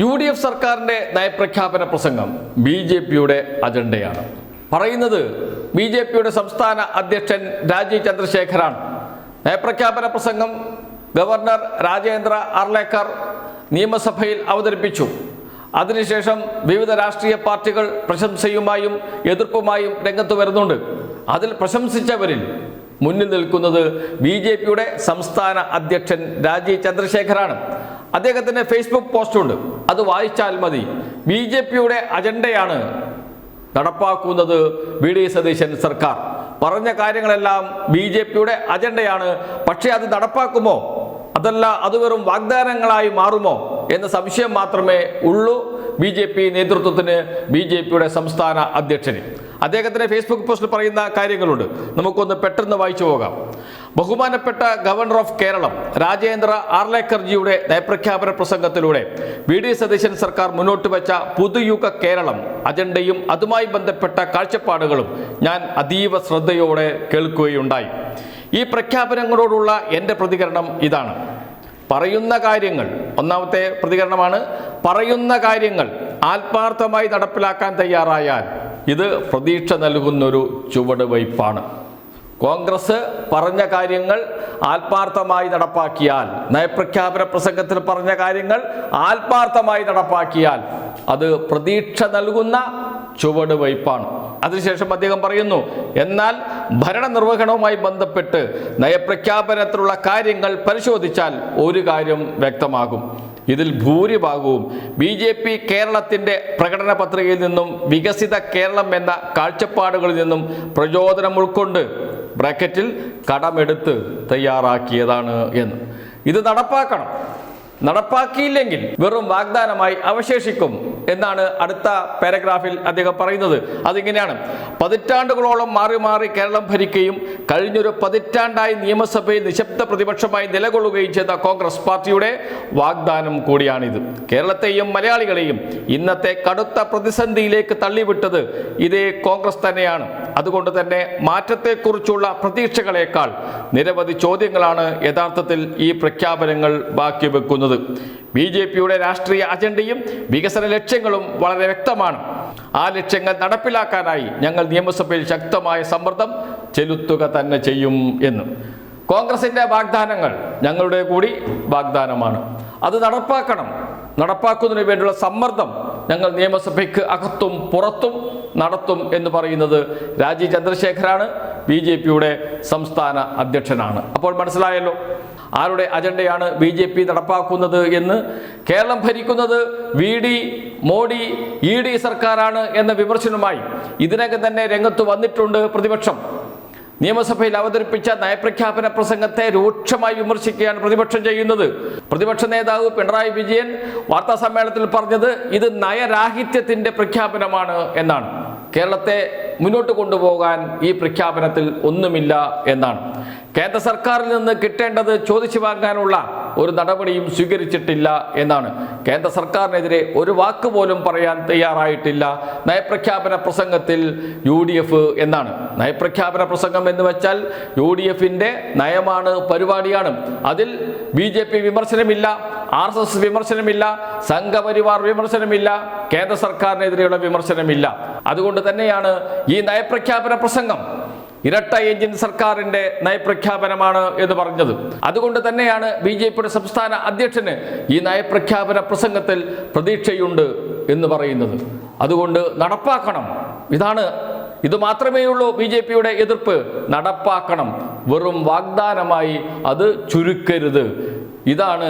UDF സർക്കാരിൻ്റെ നയപ്രഖ്യാപന പ്രസംഗം BJPയുടെ അജണ്ടയാണ്. പറയുന്നത് BJPയുടെ സംസ്ഥാന അധ്യക്ഷൻ രാജീവ് ചന്ദ്രശേഖറാണ്. നയപ്രഖ്യാപന പ്രസംഗം ഗവർണർ രാജേന്ദ്ര അർലേക്കർ നിയമസഭയിൽ അവതരിപ്പിച്ചു. അതിനുശേഷം വിവിധ രാഷ്ട്രീയ പാർട്ടികൾ പ്രശംസയുമായും എതിർപ്പുമായും രംഗത്ത് വരുന്നുണ്ട്. അതിൽ പ്രശംസിച്ചവരിൽ മുന്നിൽ നിൽക്കുന്നത് BJPയുടെ സംസ്ഥാന അധ്യക്ഷൻ രാജീവ് ചന്ദ്രശേഖറാണ്. അദ്ദേഹത്തിൻ്റെ ഫേസ്ബുക്ക് പോസ്റ്റുണ്ട്, അത് വായിച്ചാൽ മതി. BJPയുടെ അജണ്ടയാണ് നടപ്പാക്കുന്നത് VD സതീശൻ സർക്കാർ. പറഞ്ഞ കാര്യങ്ങളെല്ലാം BJPയുടെ അജണ്ടയാണ്. പക്ഷേ അത് നടപ്പാക്കുമോ, അതല്ല അത് വെറും വാഗ്ദാനങ്ങളായി മാറുമോ എന്ന സംശയം മാത്രമേ ഉള്ളൂ BJP നേതൃത്വത്തിന്, BJPയുടെ സംസ്ഥാന അധ്യക്ഷന്. അദ്ദേഹത്തിൻ്റെ ഫേസ്ബുക്ക് പോസ്റ്റിൽ പറയുന്ന കാര്യങ്ങളുണ്ട്, നമുക്കൊന്ന് പെട്ടെന്ന് വായിച്ചു പോകാം. ബഹുമാനപ്പെട്ട ഗവർണർ ഓഫ് കേരളം രാജേന്ദ്ര ആർലേക്കർജിയുടെ നയപ്രഖ്യാപന പ്രസംഗത്തിലൂടെ VD സതീശൻ സർക്കാർ മുന്നോട്ട് വെച്ച പുതുയുഗ കേരളം അജണ്ടയും അതുമായി ബന്ധപ്പെട്ട കാഴ്ചപ്പാടുകളും ഞാൻ അതീവ ശ്രദ്ധയോടെ കേൾക്കുകയുണ്ടായി. ഈ പ്രഖ്യാപനങ്ങളോടുള്ള എൻ്റെ പ്രതികരണം ഇതാണ്. പറയുന്ന കാര്യങ്ങൾ, ഒന്നാമത്തെ പ്രതികരണമാണ്, പറയുന്ന കാര്യങ്ങൾ ആത്മാർത്ഥമായി നടപ്പിലാക്കാൻ തയ്യാറായാൽ ഇത് പ്രതീക്ഷ നൽകുന്നൊരു ചുവടുവയ്പ്പാണ്. കോൺഗ്രസ് പറഞ്ഞ കാര്യങ്ങൾ ആത്മാർത്ഥമായി നടപ്പാക്കിയാൽ, നയപ്രഖ്യാപന പ്രസംഗത്തിൽ പറഞ്ഞ കാര്യങ്ങൾ ആത്മാർത്ഥമായി നടപ്പാക്കിയാൽ അത് പ്രതീക്ഷ നൽകുന്ന ചുവടുവയ്പ്പാണ്. അതിനുശേഷം അദ്ദേഹം പറയുന്നു, എന്നാൽ ഭരണനിർവഹണവുമായി ബന്ധപ്പെട്ട് നയപ്രഖ്യാപനത്തിലുള്ള കാര്യങ്ങൾ പരിശോധിച്ചാൽ ഒരു കാര്യം വ്യക്തമാകും. ഇതിൽ ഭൂരിഭാഗവും BJP കേരളത്തിൻ്റെ പ്രകടന പത്രികയിൽ നിന്നും വികസിത കേരളം എന്ന കാഴ്ചപ്പാടുകളിൽ നിന്നും പ്രചോദനം ഉൾക്കൊണ്ട് ബ്രാക്കറ്റിൽ കടമെടുത്ത് തയ്യാറാക്കിയതാണ് എന്ന്. ഇത് നടപ്പാക്കണം. നടപ്പാക്കിയില്ലെങ്കിൽ വെറും വാഗ്ദാനമായി അവശേഷിക്കും എന്നാണ് അടുത്ത പാരഗ്രാഫിൽ അദ്ദേഹം പറയുന്നത്. അതിങ്ങനെയാണ്: പതിറ്റാണ്ടുകളോളം മാറി മാറി കേരളം ഭരിക്കുകയും കഴിഞ്ഞൊരു പതിറ്റാണ്ടായി നിയമസഭയിൽ നിശബ്ദ പ്രതിപക്ഷമായി നിലകൊള്ളുകയും ചെയ്ത കോൺഗ്രസ് പാർട്ടിയുടെ വാഗ്ദാനം കൂടിയാണിത്. കേരളത്തെയും മലയാളികളെയും ഇന്നത്തെ കടുത്ത പ്രതിസന്ധിയിലേക്ക് തള്ളിവിട്ടത് ഇതേ കോൺഗ്രസ് തന്നെയാണ്. അതുകൊണ്ട് തന്നെ മാറ്റത്തെക്കുറിച്ചുള്ള പ്രതീക്ഷകളേക്കാൾ നിരവധി ചോദ്യങ്ങളാണ് യഥാർത്ഥത്തിൽ ഈ പ്രഖ്യാപനങ്ങൾ ബാക്കി വെക്കുന്നത്. BJPയുടെ രാഷ്ട്രീയ അജണ്ടയും വികസന ലക്ഷ്യങ്ങളും വളരെ വ്യക്തമാണ്. ആ ലക്ഷ്യങ്ങൾ നടപ്പിലാക്കാനായി ഞങ്ങൾ നിയമസഭയിൽ ശക്തമായ സമ്മർദ്ദം ചെലുത്തുക തന്നെ ചെയ്യും എന്ന്. കോൺഗ്രസിൻ്റെ വാഗ്ദാനങ്ങൾ ഞങ്ങളുടെ കൂടി വാഗ്ദാനമാണ്. അത് നടപ്പാക്കണം. നടപ്പാക്കുന്നതിന് വേണ്ടിയുള്ള സമ്മർദ്ദം ഞങ്ങൾ നിയമസഭയ്ക്ക് അകത്തും പുറത്തും നടത്തും എന്ന് പറയുന്നത് രാജീവ് ചന്ദ്രശേഖറാണ്, BJPയുടെ സംസ്ഥാന അധ്യക്ഷനാണ്. അപ്പോൾ മനസ്സിലായല്ലോ ആരുടെ അജണ്ടയാണ് BJP നടപ്പാക്കുന്നത് എന്ന്. കേരളം ഭരിക്കുന്നത് VD, മോഡി, ED സർക്കാരാണ് എന്ന വിമർശനവുമായി ഇതിനകം തന്നെ രംഗത്ത് വന്നിട്ടുണ്ട് പ്രതിപക്ഷം. നിയമസഭയിൽ അവതരിപ്പിച്ച നയപ്രഖ്യാപന പ്രസംഗത്തെ രൂക്ഷമായി വിമർശിക്കുകയാണ് പ്രതിപക്ഷം ചെയ്യുന്നത്. പ്രതിപക്ഷ നേതാവ് പിണറായി വിജയൻ വാർത്താ സമ്മേളനത്തിൽ പറഞ്ഞത് ഇത് നയരാഹിത്യത്തിൻ്റെ പ്രഖ്യാപനമാണ് എന്നാണ്. കേരളത്തെ മുന്നോട്ട് കൊണ്ടുപോകാൻ ഈ പ്രഖ്യാപനത്തിൽ ഒന്നുമില്ല എന്നാണ്. കേന്ദ്ര സർക്കാരിൽ നിന്ന് കിട്ടേണ്ടത് ചോദിച്ചു വാങ്ങാനുള്ള ഒരു നടപടിയും സ്വീകരിച്ചിട്ടില്ല എന്നാണ്. കേന്ദ്ര സർക്കാരിനെതിരെ ഒരു വാക്ക് പോലും പറയാൻ തയ്യാറായിട്ടില്ല നയപ്രഖ്യാപന പ്രസംഗത്തിൽ UDF എന്നാണ്. നയപ്രഖ്യാപന പ്രസംഗം എന്ന് വെച്ചാൽ UDFൻ്റെ നയമാണ്, പരിപാടിയാണ്. അതിൽ BJP വിമർശനമില്ല, RSS വിമർശനമില്ല, സംഘപരിവാർ വിമർശനമില്ല, കേന്ദ്ര സർക്കാരിനെതിരെയുള്ള വിമർശനമില്ല. അതുകൊണ്ട് തന്നെയാണ് ഈ നയപ്രഖ്യാപന പ്രസംഗം ഇരട്ട എഞ്ചിൻ സർക്കാരിൻ്റെ നയപ്രഖ്യാപനമാണ് എന്ന് പറഞ്ഞത്. അതുകൊണ്ട് തന്നെയാണ് BJPയുടെ സംസ്ഥാന അധ്യക്ഷന് ഈ നയപ്രഖ്യാപന പ്രസംഗത്തിൽ പ്രതീക്ഷയുണ്ട് എന്ന് പറയുന്നത്. അതുകൊണ്ട് നടപ്പാക്കണം. ഇത് മാത്രമേ ഉള്ളൂ BJPയുടെ എതിർപ്പ്. നടപ്പാക്കണം, വെറും വാഗ്ദാനമായി അത് ചുരുക്കരുത്. ഇതാണ്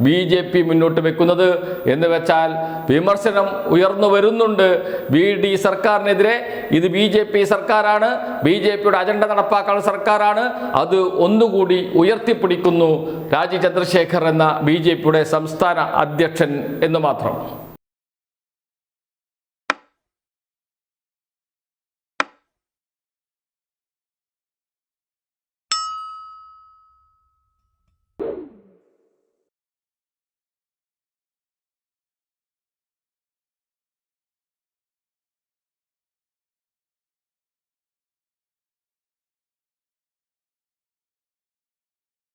BJP മുന്നോട്ട് വെക്കുന്നത്. എന്ന് വെച്ചാൽ വിമർശനം ഉയർന്നു വരുന്നുണ്ട് VD സർക്കാരിനെതിരെ. ഇത് BJP സർക്കാരാണ്, BJPയുടെ അജണ്ട നടപ്പാക്കാനുള്ള സർക്കാരാണ്. അത് ഒന്നുകൂടി ഉയർത്തിപ്പിടിക്കുന്നു രാജീവ് ചന്ദ്രശേഖർ എന്ന BJPയുടെ സംസ്ഥാന അധ്യക്ഷൻ എന്ന് മാത്രം.